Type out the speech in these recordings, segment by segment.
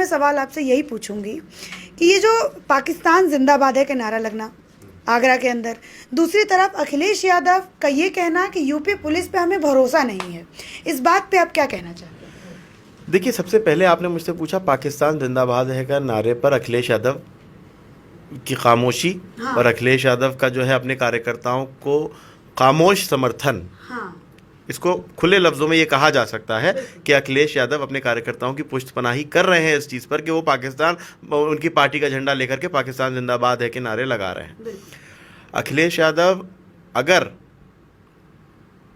सवाल आपसे यही पूछूंगी कि ये जो पाकिस्तान जिंदाबाद है का नारा लगना आगरा के अंदर, दूसरी तरफ अखिलेश यादव का ये कहना कि यूपी पुलिस पे हमें भरोसा नहीं है, इस बात पे आप क्या कहना चाहते हैं? देखिए, सबसे पहले आपने मुझसे पूछा पाकिस्तान जिंदाबाद है का नारे पर अखिलेश यादव की खामोशी। हाँ। और अखिलेश यादव का जो है अपने कार्यकर्ताओं को खामोश समर्थन। हाँ। इसको खुले लफ्ज़ों में ये कहा जा सकता है कि अखिलेश यादव अपने कार्यकर्ताओं की पुष्टपनाही कर रहे हैं इस चीज़ पर कि वो पाकिस्तान, उनकी पार्टी का झंडा लेकर के पाकिस्तान जिंदाबाद है के नारे लगा रहे हैं। अखिलेश यादव अगर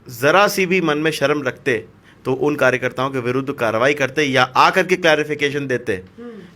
ज़रा सी भी मन में शर्म रखते तो उन कार्यकर्ताओं के विरुद्ध कार्रवाई करते या आकर के क्लैरिफिकेशन देते,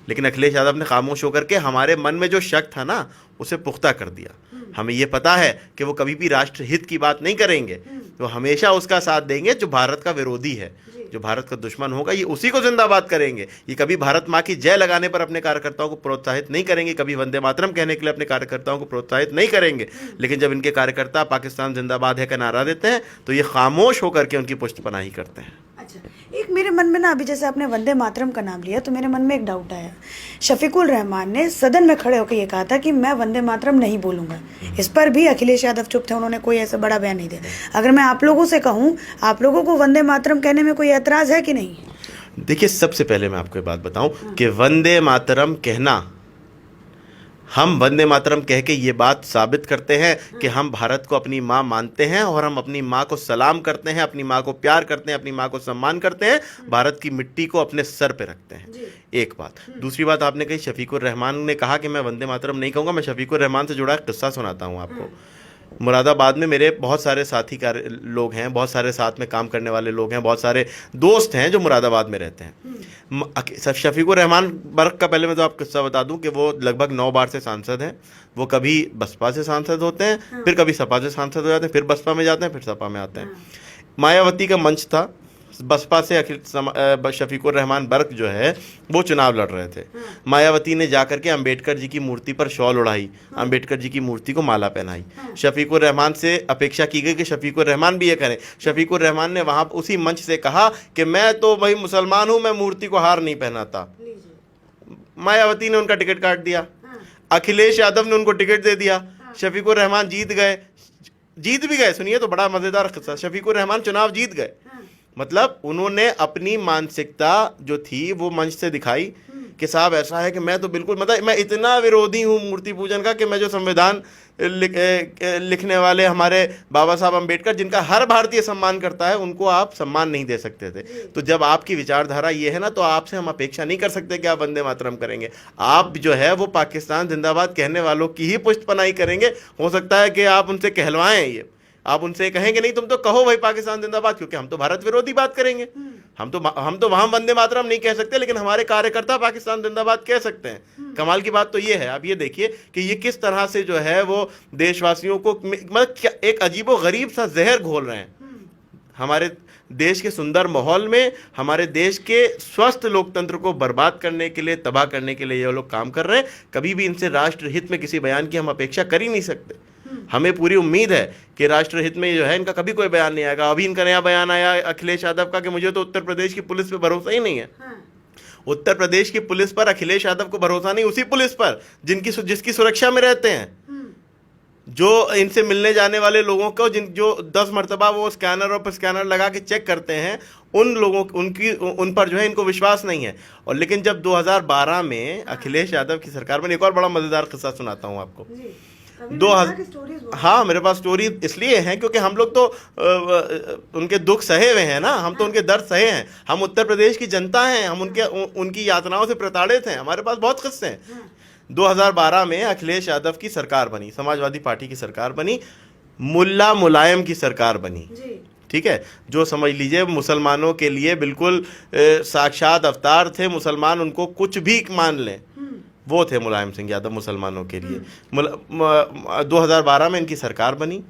लेकिन अखिलेश यादव ने खामोश होकर के हमारे मन में जो शक था ना उसे पुख्ता कर दिया। हमें ये पता है कि वो कभी भी राष्ट्र हित की बात नहीं करेंगे, तो हमेशा उसका साथ देंगे जो भारत का विरोधी है, जो भारत का दुश्मन होगा ये उसी को जिंदाबाद करेंगे। ये कभी भारत माँ की जय लगाने पर अपने कार्यकर्ताओं को प्रोत्साहित नहीं करेंगे, कभी वंदे मातरम कहने के लिए अपने कार्यकर्ताओं को प्रोत्साहित नहीं करेंगे, लेकिन जब इनके कार्यकर्ता पाकिस्तान जिंदाबाद है का नारा देते हैं तो ये खामोश होकर के उनकी पुष्टपनाही करते हैं। अच्छा, एक मेरे मन में ना, अभी जैसे आपने वंदे मातरम का नाम लिया तो मेरे मन में एक डाउट आया। शफीकुर रहमान ने सदन में खड़े होकर ये कहा था कि मैं वंदे मातरम नहीं बोलूंगा, इस पर भी अखिलेश यादव चुप थे, उन्होंने कोई ऐसा बड़ा बयान नहीं दिया। अगर मैं आप लोगों से कहूँ, आप लोगों को वंदे मातरम कहने में कोई एतराज है कि नहीं? देखिए, सबसे पहले मैं आपको एक बात बताऊं कि वंदे मातरम कहना, हम वंदे मातरम कह के ये बात साबित करते हैं कि हम भारत को अपनी माँ मानते हैं और हम अपनी माँ को सलाम करते हैं, अपनी माँ को प्यार करते हैं, अपनी माँ को सम्मान करते हैं, भारत की मिट्टी को अपने सर पे रखते हैं। एक बात। दूसरी बात आपने कही शफीकुर रहमान ने कहा कि मैं वंदे मातरम नहीं कहूँगा। मैं शफीकुर रहमान से जुड़ा एक किस्सा सुनाता हूँ आपको। मुरादाबाद में मेरे बहुत सारे साथी लोग हैं, बहुत सारे साथ में काम करने वाले लोग हैं, बहुत सारे दोस्त हैं जो मुरादाबाद में रहते हैं। शफीकुर रहमान बर्क का पहले मैं तो आपको किस्सा बता दूं कि वो लगभग 9 बार से सांसद हैं। वो कभी बसपा से सांसद होते हैं, फिर कभी सपा से सांसद हो जाते हैं, फिर बसपा में जाते हैं, फिर सपा में आते हैं। मायावती का मंच था, बसपा से शफीकुर रहमान बर्क जो है वो चुनाव लड़ रहे थे। मायावती ने जाकर के अंबेडकर जी की मूर्ति पर शॉल उड़ाई, अंबेडकर जी की मूर्ति को माला पहनाई। शफीकुर रहमान से अपेक्षा की गई कि शफीकुर रहमान भी ये करें। शफीकुर रहमान ने वहाँ उसी मंच से कहा कि मैं तो भाई मुसलमान हूँ, मैं मूर्ति को हार नहीं पहनाता। मायावती ने उनका टिकट काट दिया, अखिलेश यादव ने उनको टिकट दे दिया, शफीकुर रहमान जीत गए। जीत भी गए, सुनिए तो बड़ा मज़ेदार किस्सा, शफीकुर रहमान चुनाव जीत गए। मतलब उन्होंने अपनी मानसिकता जो थी वो मंच से दिखाई कि साहब ऐसा है कि मैं तो बिल्कुल, मतलब मैं इतना विरोधी हूँ मूर्ति पूजन का कि मैं जो संविधान लिखने वाले हमारे बाबा साहब अम्बेडकर, जिनका हर भारतीय सम्मान करता है, उनको आप सम्मान नहीं दे सकते थे। तो जब आपकी विचारधारा ये है ना, तो आपसे हम अपेक्षा नहीं कर सकते कि आप वंदे मातरम करेंगे। आप जो है वो पाकिस्तान जिंदाबाद कहने वालों की ही पुष्टपनाही करेंगे। हो सकता है कि आप उनसे कहलवाएं, ये आप उनसे कहेंगे नहीं तुम तो कहो भाई पाकिस्तान जिंदाबाद, क्योंकि हम तो भारत विरोधी बात करेंगे। हम तो वहां वंदे मातरम नहीं कह सकते, लेकिन हमारे कार्यकर्ता पाकिस्तान जिंदाबाद कह सकते हैं। कमाल की बात तो ये है, आप ये देखिए कि ये किस तरह से जो है वो देशवासियों को, मतलब एक अजीबो गरीब सा जहर घोल रहे हैं हमारे देश के सुंदर माहौल में। हमारे देश के स्वस्थ लोकतंत्र को बर्बाद करने के लिए, तबाह करने के लिए ये लोग काम कर रहे हैं। कभी भी इनसे राष्ट्र हित में किसी बयान की हम अपेक्षा कर ही नहीं सकते। हमें पूरी उम्मीद है कि राष्ट्र हित में जो है इनका कभी कोई बयान नहीं आएगा। अभी इनका नया बयान आया अखिलेश यादव का कि मुझे तो उत्तर प्रदेश की पुलिस पे भरोसा ही नहीं है। उत्तर प्रदेश की पुलिस पर अखिलेश यादव को भरोसा नहीं, उसी पुलिस पर जिसकी सुरक्षा में रहते हैं, जो इनसे मिलने जाने वाले लोगों को जो 10 मरतबा वो स्कैनर लगा के चेक करते हैं, उन पर जो है इनको विश्वास नहीं है। और लेकिन जब 2012 में अखिलेश यादव की सरकार में, एक और बड़ा मजेदार किस्सा सुनाता हूँ आपको। हाँ, मेरे पास स्टोरी इसलिए है क्योंकि हम लोग तो उनके दुख सहे हुए हैं ना, हम तो उनके दर्द सहे हैं। हम उत्तर प्रदेश की जनता हैं, हम उनकी यातनाओं से प्रताड़ित हैं, हमारे पास बहुत किस्से हैं। 2012 में अखिलेश यादव की सरकार बनी, समाजवादी पार्टी की सरकार बनी, मुल्ला मुलायम की सरकार बनी, ठीक है, जो समझ लीजिए मुसलमानों के लिए बिल्कुल साक्षात अवतार थे। मुसलमान उनको कुछ भी मान लें, वो थे मुलायम सिंह यादव मुसलमानों के लिए। 2012 में इनकी सरकार बनी।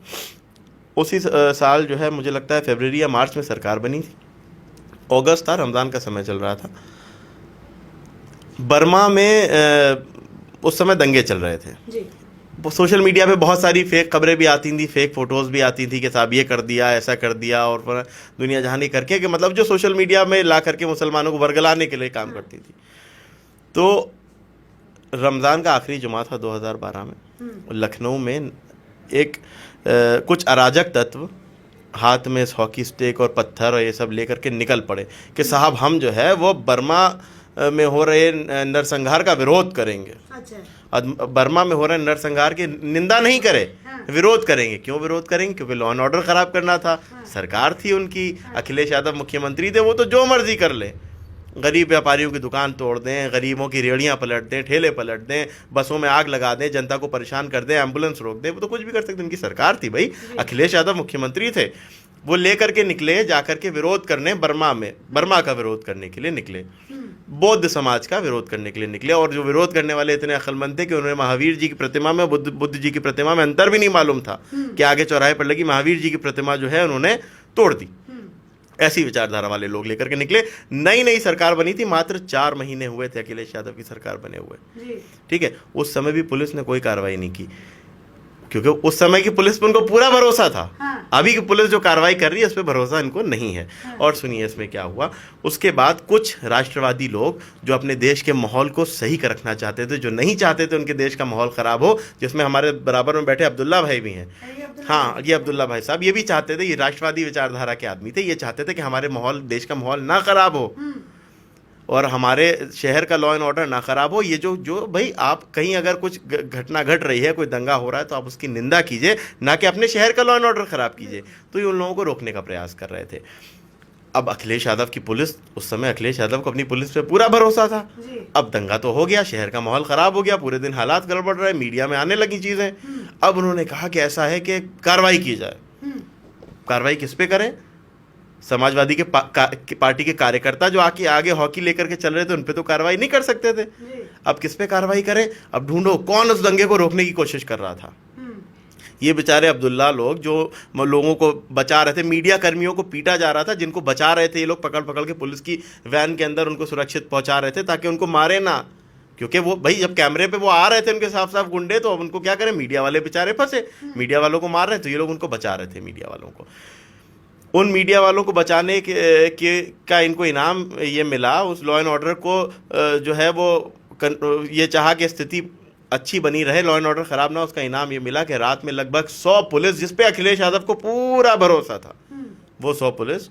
उसी साल जो है मुझे लगता है फरवरी या मार्च में सरकार बनी थी। अगस्त था, रमज़ान का समय चल रहा था। बर्मा में उस समय दंगे चल रहे थे जी। सोशल मीडिया पे बहुत सारी फेक खबरें भी आती थी, फेक फ़ोटोज़ भी आती थी कि साहब ये कर दिया, ऐसा कर दिया, और दुनिया जहानी करके कि मतलब जो सोशल मीडिया में ला करके मुसलमानों को वर्गलाने के लिए काम करती थी। तो रमज़ान का आखिरी जुमा था 2012 में। लखनऊ में एक कुछ अराजक तत्व हाथ में हॉकी स्टिक और पत्थर और ये सब लेकर के निकल पड़े कि साहब हम जो है वो बर्मा में हो रहे नरसंहार का विरोध करेंगे। अच्छा। और बर्मा में हो रहे नरसंहार की निंदा नहीं करे, विरोध करेंगे। क्यों विरोध करेंगे? क्योंकि लॉ एंड ऑर्डर खराब करना था। सरकार थी उनकी, अखिलेश यादव मुख्यमंत्री थे, वो तो जो मर्जी कर ले। गरीब व्यापारियों की दुकान तोड़ दें, गरीबों की रेहड़ियाँ पलट दें, ठेले पलट दें, बसों में आग लगा दें, जनता को परेशान कर दें, एम्बुलेंस रोक दें, वो तो कुछ भी कर सकते। उनकी सरकार थी भाई, अखिलेश यादव मुख्यमंत्री थे। वो लेकर के निकले जाकर के विरोध करने बर्मा में, बर्मा का विरोध करने के लिए निकले, बौद्ध समाज का विरोध करने के लिए निकले। और जो विरोध करने वाले इतने अक्लमंद थे कि उन्होंने महावीर जी की प्रतिमा में बुद्ध जी की प्रतिमा में अंतर भी नहीं मालूम था कि आगे चौराहे पर लगी महावीर जी की प्रतिमा जो है उन्होंने तोड़ दी। ऐसी विचारधारा वाले लोग लेकर के निकले। नई नई सरकार बनी थी, मात्र 4 महीने हुए थे अखिलेश यादव की सरकार बने हुए। ठीक है, उस समय भी पुलिस ने कोई कार्रवाई नहीं की, क्योंकि उस समय की पुलिस पर उनको पूरा भरोसा था। हाँ। अभी की पुलिस जो कार्रवाई कर रही है उस पर भरोसा इनको नहीं है। हाँ। और सुनिए इसमें क्या हुआ। उसके बाद कुछ राष्ट्रवादी लोग जो अपने देश के माहौल को सही कर रखना चाहते थे, जो नहीं चाहते थे उनके देश का माहौल ख़राब हो, जिसमें हमारे बराबर में बैठे अब्दुल्ला भाई भी हैं। हाँ, ये अब्दुल्ला भाई साहब ये भी चाहते थे, ये राष्ट्रवादी विचारधारा के आदमी थे, ये चाहते थे कि हमारे माहौल, देश का माहौल ना ख़राब हो और हमारे शहर का लॉ एंड ऑर्डर ना ख़राब हो। ये जो भाई आप कहीं अगर कुछ घटना घट रही है, कोई दंगा हो रहा है, तो आप उसकी निंदा कीजिए, ना कि अपने शहर का लॉ एंड ऑर्डर ख़राब कीजिए। तो ये उन लोगों को रोकने का प्रयास कर रहे थे। अब अखिलेश यादव की पुलिस, उस समय अखिलेश यादव को अपनी पुलिस पे पूरा भरोसा था। अब दंगा तो हो गया, शहर का माहौल ख़राब हो गया, पूरे दिन हालात गड़बड़ रहे, मीडिया में आने लगी चीज़ें। अब उन्होंने कहा कि ऐसा है कि कार्रवाई की जाए। कार्रवाई किस पे करें? समाजवादी के पार्टी के कार्यकर्ता जो आगे हॉकी लेकर के चल रहे थे, उन पे तो कार्रवाई नहीं कर सकते थे। अब किस पे कार्रवाई करें? अब ढूंढो कौन उस दंगे को रोकने की कोशिश कर रहा था। ये बेचारे अब्दुल्ला लोग जो लोगों को बचा रहे थे, मीडिया कर्मियों को पीटा जा रहा था, जिनको बचा रहे थे ये लोग पकड़ पकड़ के पुलिस की वैन के अंदर उनको सुरक्षित पहुंचा रहे थे ताकि उनको मारे ना। क्योंकि वो भाई जब कैमरे पे वो आ रहे थे उनके साफ साफ गुंडे, तो अब उनको क्या करें, मीडिया वाले बेचारे फंसे, मीडिया वालों को मार रहे थे, तो ये लोग उनको बचा रहे थे मीडिया वालों को। उन मीडिया वालों को बचाने का इनको इनाम ये मिला, उस लॉ एंड ऑर्डर को जो है वो ये चाहा कि स्थिति अच्छी बनी रहे, लॉ एंड ऑर्डर ख़राब ना, उसका इनाम ये मिला कि रात में लगभग 100 पुलिस, जिस पे अखिलेश यादव को पूरा भरोसा था, वो 100 पुलिस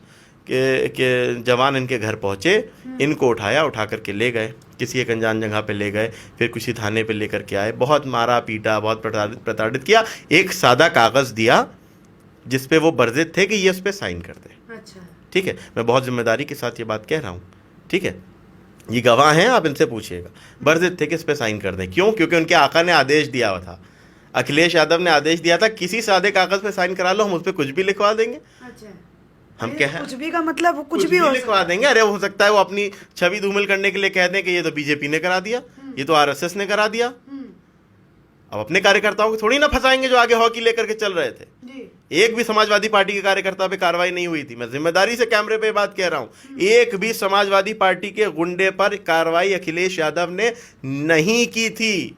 के जवान इनके घर पहुँचे, इनको उठा करके ले गए, किसी एक अनजान जगह पे ले गए, फिर किसी थाने पे लेकर के आए, बहुत मारा पीटा, बहुत प्रताड़ित किया। एक सादा कागज़ दिया जिस पे वो बर्जित थे कि ये उस पर साइन कर दे। अच्छा। ठीक है, मैं बहुत जिम्मेदारी के साथ ये बात कह रहा हूँ। ठीक है, ये गवाह हैं, आप इनसे पूछिएगा। बर्जित थे कि इस पे साइन कर दें। क्यों? क्योंकि उनके आका ने आदेश दिया हुआ था, अखिलेश यादव ने आदेश दिया था, किसी सादे कागज़ पे साइन करा लो, हम उस पर कुछ भी लिखवा देंगे। अच्छा। हम क्या है, कुछ भी का मतलब कुछ भी लिखवा देंगे। अरे हो सकता है वो अपनी छवि धूमिल करने के लिए कह दें कि ये तो बीजेपी ने करा दिया, ये तो आरएसएस ने करा दिया। अब अपने कार्यकर्ताओं को थोड़ी ना फंसाएंगे जो आगे हॉकी लेकर के चल रहे थे। एक भी समाजवादी पार्टी के कार्यकर्ता पे कार्रवाई नहीं हुई थी। मैं जिम्मेदारी से कैमरे पे बात कह रहा हूं, एक भी समाजवादी पार्टी के गुंडे पर कार्रवाई अखिलेश यादव ने नहीं की थी।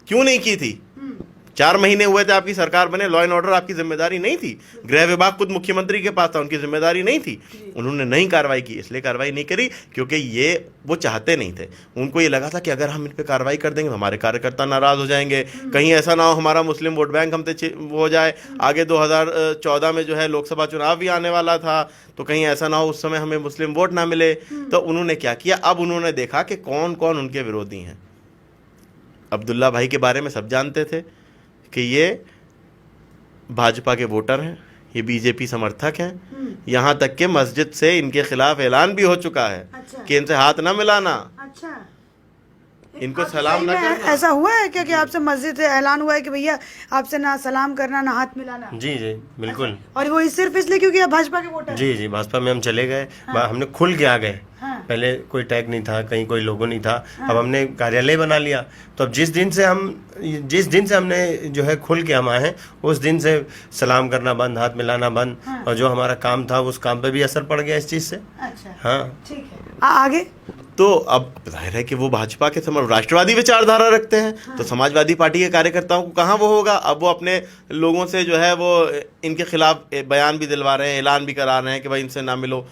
क्यों नहीं की थी? 4 महीने हुए थे आपकी सरकार बने, लॉ एंड ऑर्डर आपकी जिम्मेदारी नहीं थी, गृह विभाग खुद मुख्यमंत्री के पास था, उनकी जिम्मेदारी नहीं थी, उन्होंने नहीं कार्रवाई की। इसलिए कार्रवाई नहीं करी क्योंकि ये वो चाहते नहीं थे। उनको ये लगा था कि अगर हम इन पे कार्रवाई कर देंगे तो हमारे कार्यकर्ता नाराज हो जाएंगे, कहीं ऐसा ना हो हमारा मुस्लिम वोट बैंक हमसे हो जाए। आगे 2014 में जो है लोकसभा चुनाव भी आने वाला था, तो कहीं ऐसा ना हो उस समय हमें मुस्लिम वोट ना मिले। तो उन्होंने क्या किया, अब उन्होंने देखा कि कौन कौन उनके विरोधी हैं। अब्दुल्ला भाई के बारे में सब जानते थे कि ये भाजपा के वोटर हैं, ये बीजेपी समर्थक हैं, यहाँ तक कि मस्जिद से इनके खिलाफ ऐलान भी हो चुका है। अच्छा। कि इनसे हाथ ना मिलाना। अच्छा। इनको सलाम ना करना। ऐसा हुआ है क्या कि आपसे मस्जिद से ऐलान हुआ है कि भैया आपसे ना सलाम करना ना हाथ मिलाना? जी जी बिल्कुल। अच्छा। और वो सिर्फ इसलिए क्योंकि आप भाजपा के वोटर? जी जी, भाजपा में हम चले गए। हाँ। हमने खुल के आ गए। हाँ। पहले कोई टैग नहीं था, कहीं कोई लोगो नहीं था। हाँ। अब हमने कार्यालय बना लिया। तो अब जिस दिन से हमने जो है खुल के हम आए हैं, उस दिन से सलाम करना बंद, हाथ मिलाना बंद। हाँ। और जो हमारा काम था उस काम पे भी असर पड़ गया इस चीज से। अच्छा। हाँ ठीक है, आगे तो अब जाहिर है कि वो भाजपा के राष्ट्रवादी विचारधारा रखते हैं। हाँ। तो समाजवादी पार्टी के कार्यकर्ताओं को कहाँ वो होगा। अब वो अपने लोगों से जो है वो इनके खिलाफ बयान भी दिलवा रहे हैं, ऐलान भी करा रहे हैं कि भाई इनसे ना मिलो।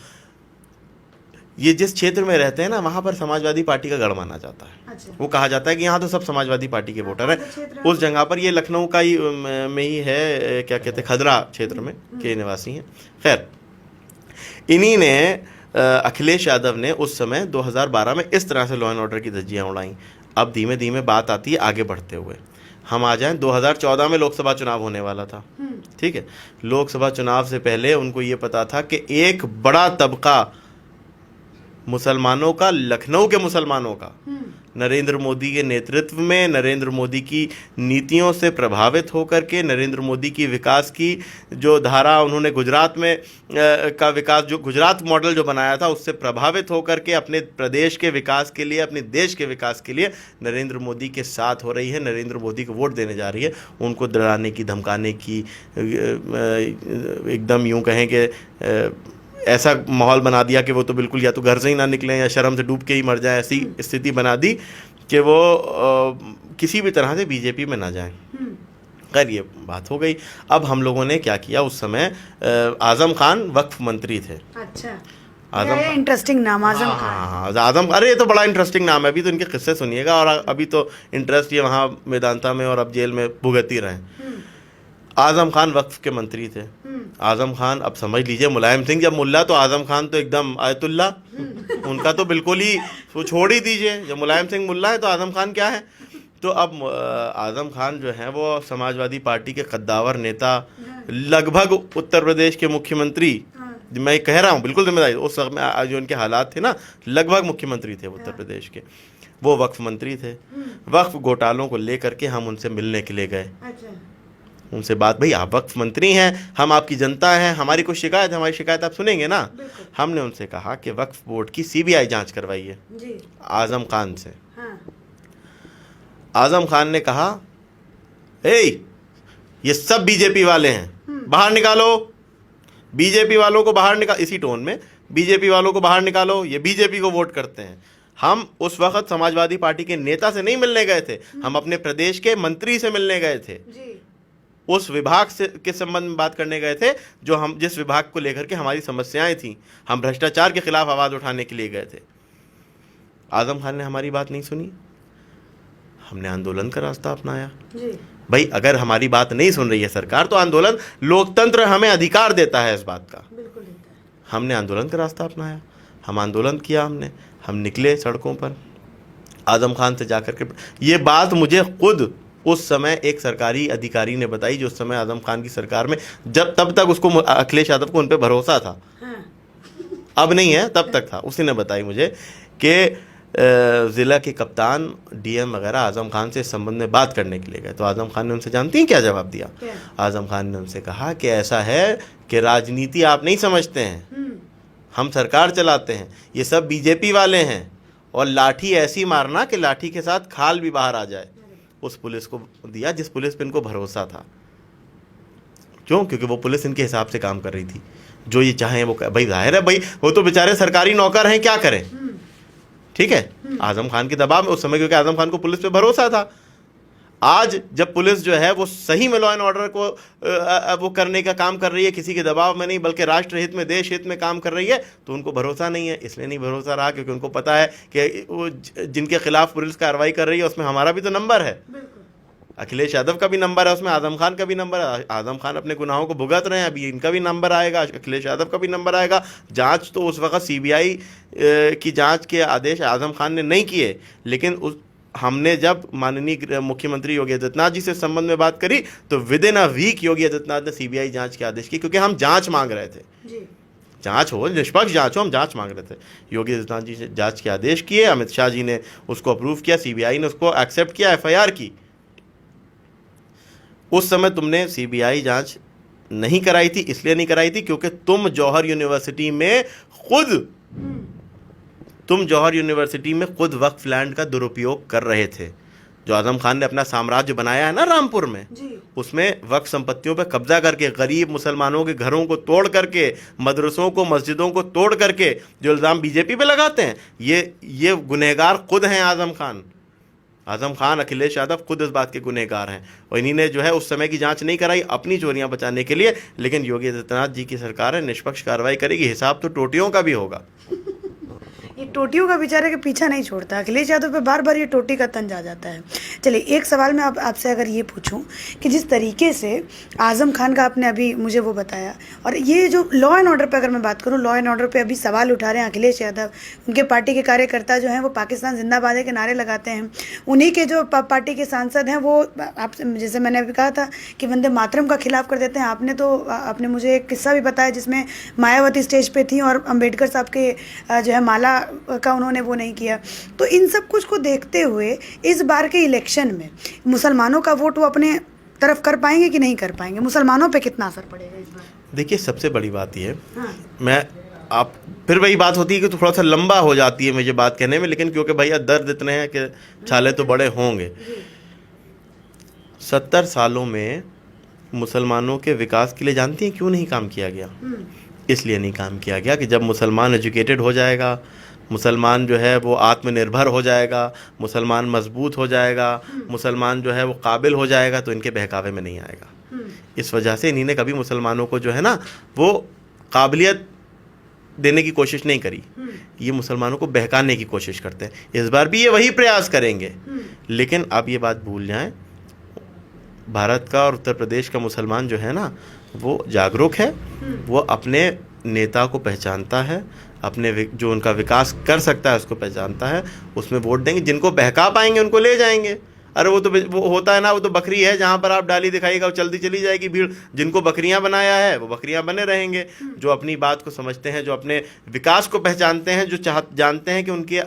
ये जिस क्षेत्र में रहते हैं ना, वहाँ पर समाजवादी पार्टी का गढ़ माना जाता है। अच्छा। वो कहा जाता है कि यहाँ तो सब समाजवादी पार्टी के वोटर कौन सा क्षेत्र हैं। है? उस जगह पर, ये लखनऊ का ही में ही है, क्या कहते हैं, खदरा क्षेत्र में के निवासी हैं। खैर, इन्हीं ने अखिलेश यादव ने उस समय 2012 में इस तरह से लॉ एंड ऑर्डर की धज्जियाँ उड़ाई। अब धीमे धीमे बात आती है आगे बढ़ते हुए, हम आ जाएं 2014 में लोकसभा चुनाव होने वाला था। ठीक है, लोकसभा चुनाव से पहले उनको ये पता था कि एक बड़ा तबका मुसलमानों का, लखनऊ के मुसलमानों का, नरेंद्र मोदी के नेतृत्व में, नरेंद्र मोदी की नीतियों से प्रभावित होकर के, नरेंद्र मोदी की विकास की जो धारा उन्होंने गुजरात में का विकास, जो गुजरात मॉडल जो बनाया था, उससे प्रभावित होकर के अपने प्रदेश के विकास के लिए, अपने देश के विकास के लिए नरेंद्र मोदी के साथ हो रही है, नरेंद्र मोदी को वोट देने जा रही है। उनको डराने की, धमकाने की, एकदम यूँ कहें कि ऐसा माहौल बना दिया कि वो तो बिल्कुल या तो घर से ही ना निकलें या शर्म से डूब के ही मर जाए, ऐसी स्थिति बना दी कि वो किसी भी तरह से बीजेपी में ना जाएं। खैर, ये बात हो गई। अब हम लोगों ने क्या किया, उस समय आजम खान वक्फ मंत्री थे। अच्छा, आजम, इंटरेस्टिंग नाम आजम खान। हाँ, आजम, अरे ये तो बड़ा इंटरेस्टिंग नाम है। अभी तो इनके किस्से सुनिएगा, और अभी तो इंटरेस्ट ये वहाँ मेदांता में और अब जेल में भुगत ही रहे। आजम खान वक्फ के मंत्री थे। आजम खान, अब समझ लीजिए, मुलायम सिंह जब मुल्ला तो आजम खान तो एकदम आयतुल्ला, उनका तो बिल्कुल ही वो छोड़ ही दीजिए। जब मुलायम सिंह मुल्ला है तो आजम खान क्या है। तो अब आजम खान जो है वो समाजवादी पार्टी के कद्दावर नेता, लगभग उत्तर प्रदेश के मुख्यमंत्री, मैं कह रहा हूँ बिल्कुल जिम्मेदारी, उस समय जो उनके हालात थे ना, लगभग मुख्यमंत्री थे उत्तर प्रदेश के, वो वक्फ मंत्री थे। वक्फ घोटालों को लेकर के हम उनसे मिलने के लिए गए। उनसे बात, भाई आप वक्फ मंत्री हैं, हम आपकी जनता हैं, हमारी कोई शिकायत है, हमारी शिकायत आप सुनेंगे ना। हमने उनसे कहा कि वक्फ बोर्ड की सीबीआई जांच करवाइए आजम खान से। आजम खान ने कहा, ये सब बीजेपी वाले हैं, बाहर निकालो, बीजेपी वालों को बाहर निकाल, इसी टोन में, बीजेपी वालों को बाहर निकालो, ये बीजेपी को वोट करते हैं। हम उस वक्त समाजवादी पार्टी के नेता से नहीं मिलने गए थे, हम अपने प्रदेश के मंत्री से मिलने गए थे। उस विभाग से के संबंध में बात करने गए थे, जो हम, जिस विभाग को लेकर के हमारी समस्याएं थी, हम भ्रष्टाचार के खिलाफ आवाज़ उठाने के लिए गए थे। आजम खान ने हमारी बात नहीं सुनी, हमने आंदोलन का रास्ता अपनाया। भाई, अगर हमारी बात नहीं सुन रही है सरकार, तो आंदोलन, लोकतंत्र हमें अधिकार देता है इस बात का। हमने आंदोलन का रास्ता अपनाया, हम आंदोलन किया, हम निकले सड़कों पर आजम खान से जाकर के। ये बात मुझे खुद उस समय एक सरकारी अधिकारी ने बताई, जो उस समय आजम खान की सरकार में, जब तब तक उसको, अखिलेश यादव को उन पर भरोसा था, अब नहीं है, तब तक था। उसी ने बताई मुझे कि ज़िला के कप्तान, डीएम वगैरह आजम खान से इस संबंध में बात करने के लिए गए। तो आजम खान ने उनसे, जानती हैं क्या जवाब दिया? आजम खान ने उनसे कहा कि ऐसा है कि राजनीति आप नहीं समझते हैं, हम सरकार चलाते हैं, ये सब बीजेपी वाले हैं, और लाठी ऐसी मारना कि लाठी के साथ खाल भी बाहर आ जाए। उस पुलिस को दिया जिस पुलिस पे इनको भरोसा था। क्यों? क्योंकि वो पुलिस इनके हिसाब से काम कर रही थी, जो ये चाहें वो। भाई जाहिर है, भाई वो तो बेचारे सरकारी नौकर हैं, क्या करें। ठीक है, आजम खान के दबाव में उस समय, क्योंकि आजम खान को पुलिस पे भरोसा था। आज जब पुलिस जो है वो सही में लॉ एंड ऑर्डर को वो करने का काम कर रही है, किसी के दबाव में नहीं, बल्कि राष्ट्र हित में, देश हित में काम कर रही है, तो उनको भरोसा नहीं है। इसलिए नहीं भरोसा रहा क्योंकि उनको पता है कि वो जिनके खिलाफ पुलिस कार्रवाई कर रही है, उसमें हमारा भी तो नंबर है, अखिलेश यादव का भी नंबर है, उसमें आजम खान का भी नंबर है। आजम खान अपने गुनाहों को भुगत रहे हैं, अभी इनका भी नंबर आएगा, अखिलेश यादव का भी नंबर आएगा। जांच तो उस वक्त सीबीआई की जांच के आदेश आजम खान ने नहीं किए, लेकिन हमने जब माननीय मुख्यमंत्री योगी आदित्यनाथ जी से इस संबंध में बात करी, तो with in a week Yogi Adityanath ने सीबीआई जांच के आदेश किए, क्योंकि हम जांच मांग रहे थे। जांच हो, निष्पक्ष जांच हो, हम जांच मांग रहे थे। योगी आदित्यनाथ जी से जांच के आदेश किए, अमित शाह जी ने उसको अप्रूव किया, सीबीआई ने उसको एक्सेप्ट किया, एफआईआर की। उस समय तुमने सीबीआई जांच नहीं कराई थी, इसलिए नहीं कराई थी क्योंकि तुम जौहर यूनिवर्सिटी में खुद वक्फ लैंड का दुरुपयोग कर रहे थे। जो आजम खान ने अपना साम्राज्य बनाया है ना रामपुर में, उसमें वक्फ संपत्तियों पर कब्जा करके, गरीब मुसलमानों के घरों को तोड़ करके, मदरसों को, मस्जिदों को तोड़ करके जो इल्ज़ाम बीजेपी पे लगाते हैं, ये गुनहगार खुद हैं आजम खान, अखिलेश यादव खुद इस बात के गुनहगार हैं। और इन्हीं ने जो है उस समय की जांच नहीं कराई अपनी चोरियां बचाने के लिए। लेकिन योगी आदित्यनाथ जी की सरकार है, निष्पक्ष कार्रवाई करेगी, हिसाब तो टोटियों का भी होगा। ये टोटियों का बेचारे के पीछा नहीं छोड़ता। अखिलेश यादव पे बार बार ये टोटी का तंज आ जाता है। चलिए एक सवाल मैं आपसे अगर ये पूछूं कि जिस तरीके से आज़म खान का आपने अभी मुझे वो बताया, और ये जो लॉ एंड ऑर्डर पे अगर मैं बात करूं, लॉ एंड ऑर्डर पे अभी सवाल उठा रहे हैं अखिलेश यादव, उनके पार्टी के कार्यकर्ता जो हैं वो पाकिस्तान जिंदाबाद के नारे लगाते हैं, उन्हीं के जो पार्टी के सांसद हैं वो आप जैसे मैंने अभी कहा था कि वंदे मातरम का खिलाफ कर देते हैं। आपने मुझे एक किस्सा भी बताया जिसमें मायावती स्टेज पे थी और अंबेडकर साहब के जो है माला का उन्होंने वो नहीं किया। तो इन सब कुछ को देखते हुए इस बार के इलेक्शन में मुसलमानों का वोट वो अपने तरफ कर पाएंगे कि नहीं कर पाएंगे? मुसलमानों पे कितना असर पड़ेगा इस बार? देखिए सबसे बड़ी बात ये हाँ। आप फिर वही बात होती है कि तो थोड़ा सा लंबा हो जाती है मुझे बात कहने में, लेकिन क्योंकि भैया दर्द इतने हैं कि छाले तो बड़े होंगे। 70 सालों में मुसलमानों के विकास के लिए जानती हैं क्यों नहीं काम किया गया? इसलिए नहीं काम किया गया कि जब मुसलमान एजुकेटेड हो जाएगा, मुसलमान जो है वो आत्मनिर्भर हो जाएगा, मुसलमान मजबूत हो जाएगा, मुसलमान जो है वो काबिल हो जाएगा, तो इनके बहकावे में नहीं आएगा। इस वजह से इन्हीं ने कभी मुसलमानों को जो है ना वो काबिलियत देने की कोशिश नहीं करी। ये मुसलमानों को बहकाने की कोशिश करते हैं। इस बार भी ये वही प्रयास करेंगे। लेकिन आप ये बात भूल जाएं, भारत का और उत्तर प्रदेश का मुसलमान जो है ना वो जागरूक है, वो अपने नेता को पहचानता है, अपने जो उनका विकास कर सकता है उसको पहचानता है, उसमें वोट देंगे। जिनको बहका पाएंगे उनको ले जाएंगे। अरे वो होता है ना, वो तो बकरी है, जहाँ पर आप डाली दिखाइएगा वो चलती चली जाएगी भीड़। जिनको बकरियां बनाया है वो बकरियां बने रहेंगे। जो अपनी बात को समझते हैं, जो अपने विकास को पहचानते हैं, जो जानते हैं कि उनके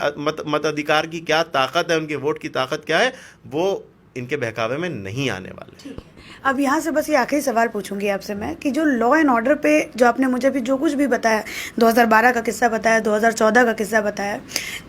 मताधिकार की क्या ताकत है, उनके वोट की ताकत क्या है, वो इनके बहकावे में नहीं आने वाले। अब यहाँ से बस ये आखिरी सवाल पूछूंगी आपसे मैं कि जो लॉ एंड ऑर्डर पे जो आपने मुझे भी जो कुछ भी बताया, 2012 का किस्सा बताया, 2014 का किस्सा बताया,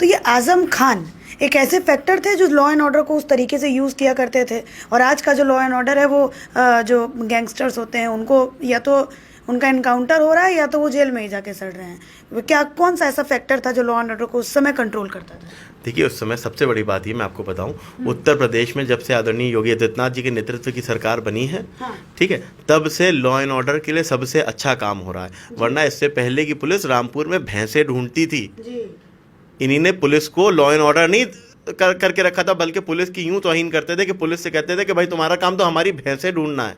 तो ये आज़म खान एक ऐसे फैक्टर थे जो लॉ एंड ऑर्डर को उस तरीके से यूज़ किया करते थे, और आज का जो लॉ एंड ऑर्डर है वो जो गैंगस्टर्स होते हैं उनको या तो उनका इनकाउंटर हो रहा है या तो वो जेल में ही जाके सड़ रहे हैं। क्या कौन सा ऐसा फैक्टर था जो लॉ एंड ऑर्डर को उस समय कंट्रोल करता था? देखिए उस समय सबसे बड़ी बात ये मैं आपको बताऊं, उत्तर प्रदेश में जब से आदरणीय योगी आदित्यनाथ जी के नेतृत्व की सरकार बनी है, ठीक है, तब से लॉ एंड ऑर्डर के लिए सबसे अच्छा काम हो रहा है। वरना इससे पहले की पुलिस रामपुर में भैंसे ढूंढती थी। इन्हीं ने पुलिस को लॉ एंड ऑर्डर नहीं करके रखा था, बल्कि पुलिस की यूं तौहीन करते थे कि पुलिस से कहते थे कि भाई तुम्हारा काम तो हमारी भैंसें ढूंढना है।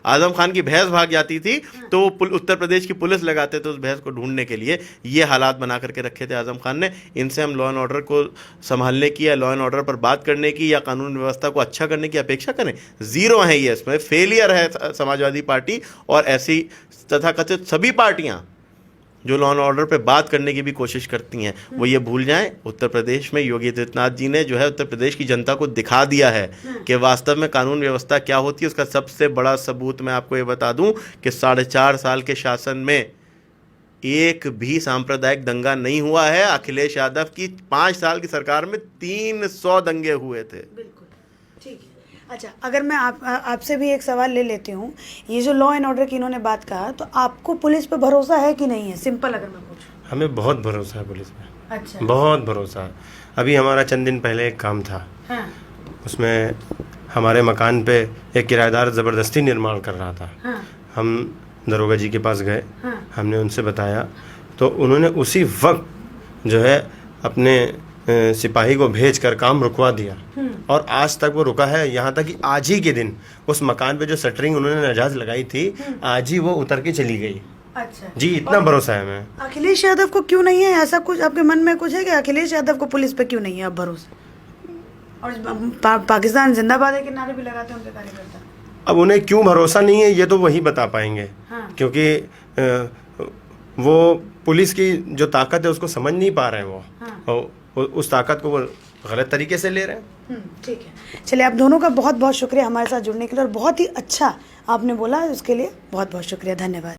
आजम खान की भैंस भाग जाती थी तो उत्तर प्रदेश की पुलिस लगाते थे उस भैंस को ढूंढने के लिए। ये हालात बना करके रखे थे आजम खान ने। इनसे हम लॉ एंड ऑर्डर को संभालने की या लॉ एंड ऑर्डर पर बात करने की या कानून व्यवस्था को अच्छा करने की अपेक्षा करें? जीरो है ये, इसमें फेलियर है समाजवादी पार्टी और ऐसी तथाकथित सभी पार्टियां जो लॉ एंड ऑर्डर पे बात करने की भी कोशिश करती हैं। वो ये भूल जाएं, उत्तर प्रदेश में योगी आदित्यनाथ जी ने जो है उत्तर प्रदेश की जनता को दिखा दिया है कि वास्तव में कानून व्यवस्था क्या होती है। उसका सबसे बड़ा सबूत मैं आपको ये बता दूं कि 4.5 साल के शासन में एक भी सांप्रदायिक दंगा नहीं हुआ है। अखिलेश यादव की 5 साल की सरकार में 300 दंगे हुए थे। बिल्कुल ठीक है। अच्छा, अगर मैं आपसे भी एक सवाल ले लेती हूँ, ये जो लॉ एंड ऑर्डर की इन्होंने बात कहा, तो आपको पुलिस पे भरोसा है कि नहीं है? सिंपल अगर मैं पूछूं। हमें बहुत भरोसा है पुलिस पे। अच्छा, बहुत भरोसा है। अभी हमारा चंद दिन पहले एक काम था, उसमें हमारे मकान पे एक किराएदार ज़बरदस्ती निर्माण कर रहा था। हम दरोगा जी के पास गए, हमने उनसे बताया तो उन्होंने उसी वक्त जो है अपने सिपाही को भेज कर काम रुकवा दिया, और आज तक वो रुका है। यहाँ तक कि आज ही के दिन उस मकान पे जो शटरिंग उन्होंने नाजायज लगाई थी, आज ही वो उतर के चली गई। अच्छा जी, इतना भरोसा है हमें। अखिलेश यादव को क्यों नहीं है ऐसा कुछ? आपके मन में कुछ है कि अखिलेश यादव को पुलिस पे क्यों नहीं है अब भरोसा? और पाकिस्तान जिंदाबाद के नारे भी लगाते हैं उनके कार्यकर्ता। अब उन्हें क्यों भरोसा नहीं है ये तो वही बता पाएंगे। क्योंकि वो पुलिस की जो ताकत है उसको समझ नहीं पा रहे हैं। वो उस ताकत को वो गलत तरीके से ले रहे हैं। ठीक है, चलिए आप दोनों का बहुत बहुत शुक्रिया हमारे साथ जुड़ने के लिए, और बहुत ही अच्छा आपने बोला, उसके लिए बहुत बहुत शुक्रिया, धन्यवाद।